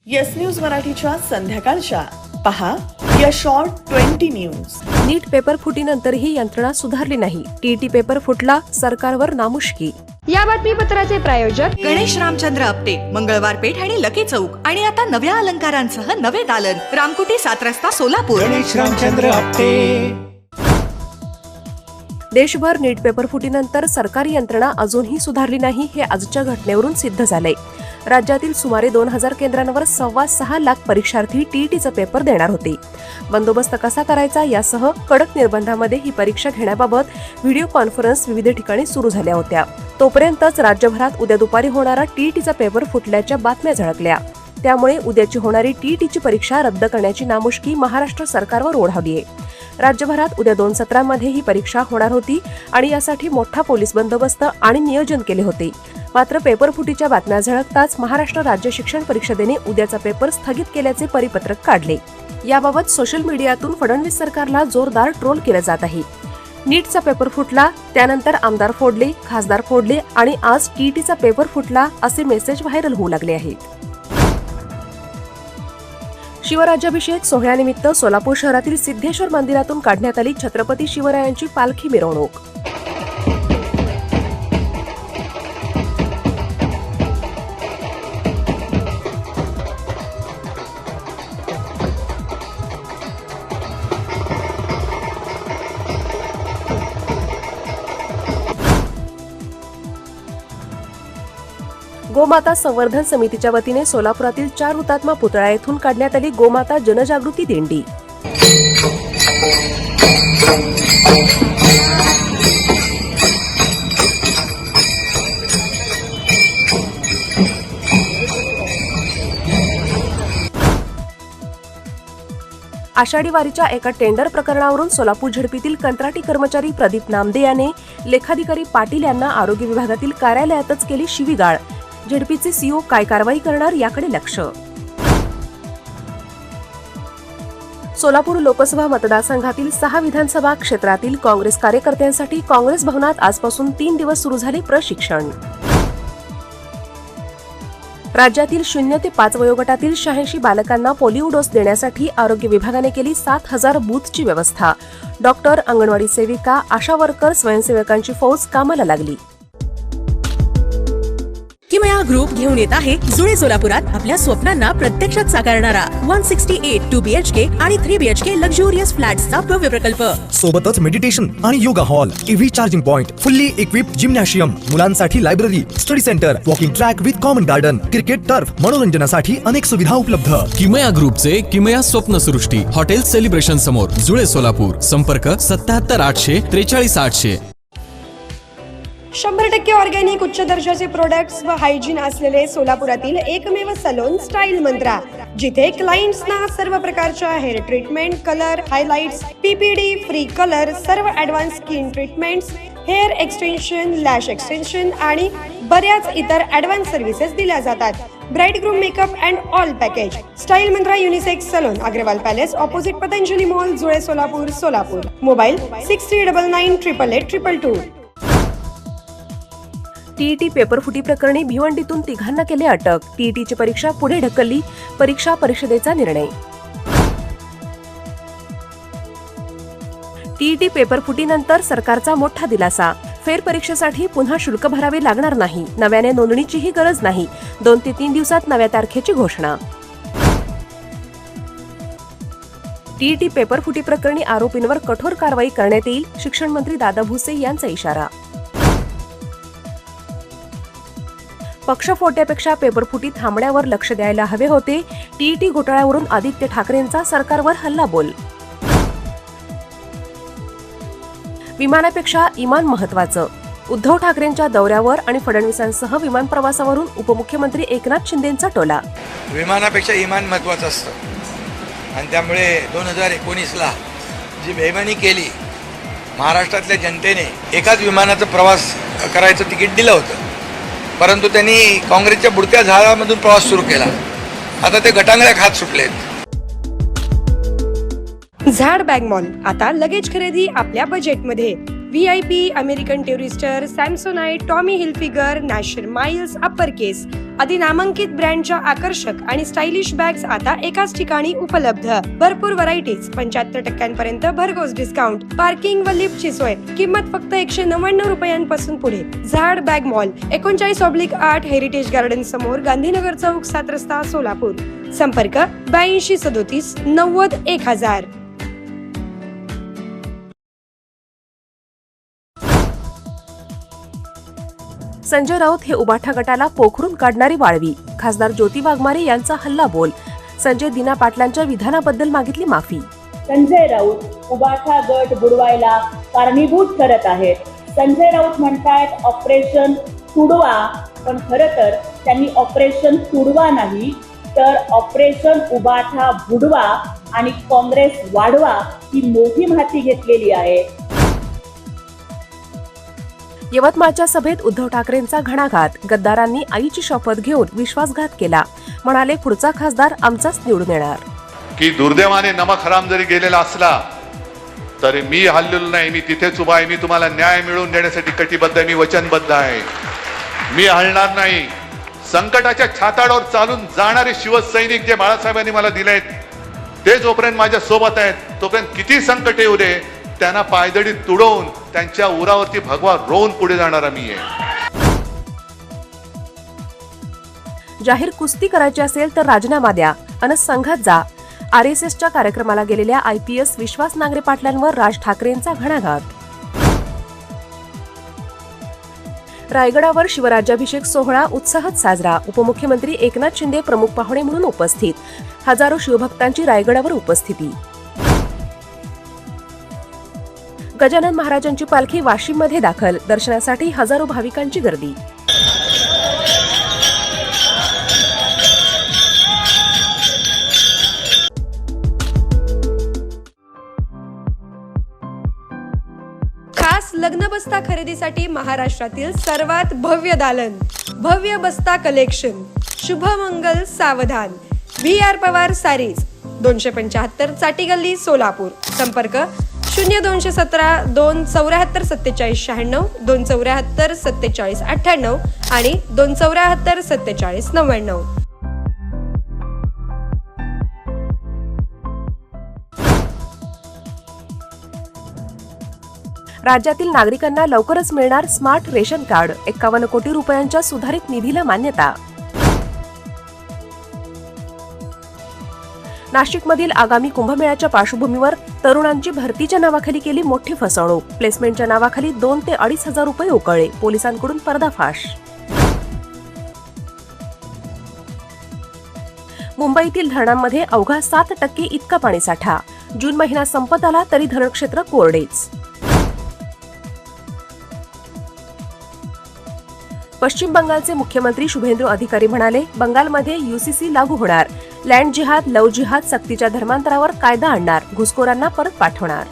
Yes news मराठीच्या संध्याकाळच्या पहा या शॉर्ट 20 न्यूज. नीट पेपर फुटीनंतरही यंत्रणा सुधारली नाही. टीईटी पेपर फुटला, सरकारवर नामुष्की. या बातमीपत्राचे प्रायोजक गणेश रामचंद्र आपटे, मंगळवार पेठ आणि लकी चौक. आणि आता नव्या अलंकारांसह नवे दालन, रामकुटी 7 रस्ता सोलापूर. गणेश रामचंद्र आपटे. देशभर नीट पेपर फुटीनंतर सरकारी यंत्रणा अजूनही सुधारली नाही हे आजच्या घटनेवरून सिद्ध झालंय. राज्यातील सुमारे 2000 केंद्रांवर 6.25 लाख परीक्षार्थी टीईटीचा पेपर देणार होते. बंदोबस्त कसा करायचा यासह कडक निर्बंधामध्ये ही परीक्षा घेण्याबाबत व्हिडिओ कॉन्फरन्स विविध ठिकाणी सुरू झाल्या होत्या. तोपर्यंतच राज्यभरात उद्या दुपारी होणारा टीईटीचा पेपर फुटल्याच्या बातम्या झळकल्या. त्यामुळे उद्याची होणारी टीईटीची परीक्षा रद्द करण्याची नामुष्की महाराष्ट्र सरकारवर ओढावली आहे. राज्यभरात उद्या 2 सत्रांमध्ये ही परीक्षा होणार होती आणि यासाठी मोठा पोलीस बंदोबस्त आणि नियोजन केले होते. मात्र पेपर फुटीच्या बातम्या झळकताच महाराष्ट्र राज्य शिक्षण परिषदेने उद्याचा पेपर स्थगित केल्याचे परिपत्रक काढले. याबाबत सोशल मीडियातून फडणवीस सरकारला जोरदार ट्रोल केलं जात आहे. नीटचा पेपर फुटला, त्यानंतर आमदार फोडले, खासदार फोडले आणि आज टीईटीचा पेपर फुटला असे मेसेज व्हायरल होऊ लागले आहेत. शिवराज्याभिषेक सोहळ्यानिमित्त सोलापूर शहरातील सिद्धेश्वर मंदिरातून काढण्यात आली छत्रपती शिवरायांची पालखी मिरवणूक. गोमाता संवर्धन समितीच्या वतीने सोलापुरातील 4 हुतात्मा पुतळा येथून काढण्यात आली गोमाता जनजागृती दिंडी. आषाढी वारीच्या एका टेंडर प्रकरणावरून सोलापूर झडपीतील कंत्राटी कर्मचारी प्रदीप नामदे याने लेखाधिकारी पाटील यांना आरोग्य विभागातील कार्यालयातच केली शिवीगाळ. झडपीचे सीओ काय कारवाई करणार याकडे लक्ष. सोलापूर लोकसभा मतदारसंघातील 6 विधानसभा क्षेत्रातील काँग्रेस कार्यकर्त्यांसाठी काँग्रेस भवनात आजपासून 3 दिवस सुरू झाले प्रशिक्षण. राज्यातील 0 ते 5 वयोगटातील 86 बालकांना पोलिओ डोस देण्यासाठी आरोग्य विभागाने केली 7000 बूथची व्यवस्था. डॉक्टर, अंगणवाडी सेविका, आशा वर्कर, स्वयंसेवकांची फौज कामाला लागली. किमया ग्रुप घेऊन येत आहे जुळे सोलापुरात आपल्या स्वप्नांना प्रत्यक्षात साकारणारा 168 2 BHK आणि 3 BHK लक्झुरियस फ्लॅट्सचा भव्य प्रकल्प. सोबतच मेडिटेशन आणि yoga hall, EV charging point, fully equipped gymnasium, मुलांसाठी library, study centre, walking track with common garden, cricket turf, मनोरंजनासाठी अनेक सुविधा उपलब्ध. किमया ग्रुपचे किमया स्वप्नसृष्टी हॉटेल सेलिब्रेशन समोर, जुळे सोलापूर. संपर्क 77 800 43 800. 100% ऑर्गॅनिक उच्च दर्जाचे प्रोडक्ट्स व हायजीन असलेले सोलापुरातील एकमेव सलोन स्टाईल मंत्रा, जिथे क्लायंट्सना सर्व प्रकारच्या hair treatment, colour, highlights, PPD, free colour, सर्व advance skin treatments, hair extension, lash extension आणि बऱ्याच इतर ॲडव्हान्स सर्व्हिसेस दिल्या जातात. Bride groom makeup and all package. Style mantra unisex salon, Agarwal palace, opposite Patanjali mall, Jule Solapur, Solapur. Mobile 6399 888 222. TET paper फुटी प्रकरणी भिवंडीतून 3घांना केले अटक. टीईटीची परीक्षा पुढे ढकलली, परीक्षा परिषदेचा निर्णय. टीईटी पेपर फुटीनंतर सरकारचा मोठा दिलासा. फेरपरीक्षेसाठी पुन्हा शुल्क भरावे लागणार नाही. नव्याने नोंदणीचीही गरज नाही. 2 ते 3 दिवसात नव्या तारखेची घोषणा. टीईटी पेपर फुटी प्रकरणी आरोपींवर कठोर कारवाई करण्यात येईल, शिक्षण मंत्री दादा भुसे यांचा इशारा. पक्षफोट्यापेक्षा पेपरफुटी थांबण्यावर लक्ष द्यायला हवे होते. टीईटी घोटाळ्यावरून आदित्य ठाकरेंचा सरकारवर हल्लाबोल. विमानापेक्षा इमान महत्वाचं. उद्धव ठाकरेंच्या दौऱ्यावर आणि फडणवीसांसह विमान प्रवासावरून उपमुख्यमंत्री एकनाथ शिंदेंचा टोला. विमानापेक्षा इमान महत्वाचं असतं आणि त्यामुळे 2019ला जी बेईमानी केली, महाराष्ट्रातल्या जनतेने एकाच विमानाचा प्रवास करायचं तिकीट दिलं होतं, परंतु त्यांनी काँग्रेसच्या बुडत्या झाडामधून प्रवास सुरू केला. आता ते गटांगळ्या खात सुटलेत. झाड बॅग मॉल आता लगेच खरेदी आपल्या बजेटमध्ये. VIP, American Tourister, Samsonite, Tommy Hilfiger, Nasher Miles, Upper Case आदी नामांकित ब्रँडच्या आकर्षक आणि स्टायलिश बॅग्स आता एकाच ठिकाणी उपलब्ध. भरपूर व्हरायटीज, 75% भरघोस डिस्काउंट, पार्किंग व लिफ्टची सोय. किंमत फक्त 199 रुपयांपासून पुढे. झाड बॅग मॉल, 39/8 हेरिटेज गार्डन समोर, गांधीनगर चौक, 7 रस्ता, सोलापूर. संपर्क 8237 90 1000. संजय राऊत हे उबाठा गटाला पोखरून काढणारी वाळवी. खासदार ज्योती वाघमारे यांचा हल्लाबोल. संजय दिना पाटलांच्या विधानाबद्दल मागितली माफी. संजय राऊत उबाठा गट बुडवायला कारणीभूत ठरत आहेत. संजय राऊत म्हणतायत ऑपरेशन तुडवा, पण खरं तर त्यांनी ऑपरेशन तुडवा नाही तर ऑपरेशन उबाठा बुडवा आणि काँग्रेस वाढवा ही मोहीम हाती घेतलेली आहे. यवतमाळच्या सभेत उद्धव ठाकरेंचा घणाघात. गद्दारांनी आईची शपथ घेऊन विश्वासघात केला. म्हणाले, पुढचा खासदार आमचाच निवडून येणार. की दुर्दैवाने नमक हराम जरी गेलेला असला तरी मी हल्लेलो नाही. मी तिथेच उभा आहे. मी तुम्हाला न्याय मिळवून देण्यासाठी कटिबद्ध आहे. मी वचनबद्ध आहे. मी हलणार नाही. संकटाच्या छाताडावर चालून जाणारे शिवसैनिक जे बाळासाहेबांनी मला दिलेत ते जोपर्यंत माझ्या सोबत आहेत तोपर्यंत किती संकट येऊ दे त्यांना पायदळी तुडवून त्यांच्या उरावरती भगवा रोवून पुढे जाणारा मी आहे. जाहीर कुस्ती करायची असेल तर राजीनामा द्या अन संघात जा. RSSच्या कार्यक्रमाला गेलेल्या IPS विश्वास नांगरे पाटलांवर राज ठाकरेंचा घणाघात. रायगडावर शिवराज्याभिषेक सोहळा उत्साहात साजरा. उपमुख्यमंत्री एकनाथ शिंदे प्रमुख पाहुणे म्हणून उपस्थित. हजारो शिवभक्तांची रायगडावर उपस्थिती. गजानन महाराजांची पालखी वाशिममध्ये दाखल. दर्शनासाठी हजारो भाविकांची गर्दी. खास लग्न बस्ता खरेदीसाठी महाराष्ट्रातील सर्वात भव्य दालन, भव्य बस्ता कलेक्शन, शुभमंगल सावधान, VR पवार सारीज, 275 चाटी गल्ली, सोलापूर. संपर्क 0217 274 47 96, 274 47 98 आणि 274 47 99. राज्यातील नागरिकांना लवकरच मिळणार स्मार्ट रेशन कार्ड. 51 कोटी रुपयांच्या सुधारित निधीला मान्यता. नाशिकमधील आगामी कुंभमेळ्याच्या पार्श्वभूमीवर तरुणांची भरतीच्या नावाखाली केली मोठी फसवणूक. प्लेसमेंटच्या नावाखाली 2 ते 2.5 हजार रुपये उकळले. पोलिसांकडून पर्दाफाश. मुंबईतील धरणांमध्ये अवघा 7% इतका पाणीसाठा. जून महिना संपत आला तरी धरणक्षेत्र कोरडेच. पश्चिम बंगालचे मुख्यमंत्री शुभेंदू अधिकारी म्हणाले, बंगालमध्ये UCC लागू होणार. लँड जिहाद, लव्ह जिहाद सक्तीच्या धर्मांतरावर कायदा आणणार. घुसखोरांना परत पाठवणार.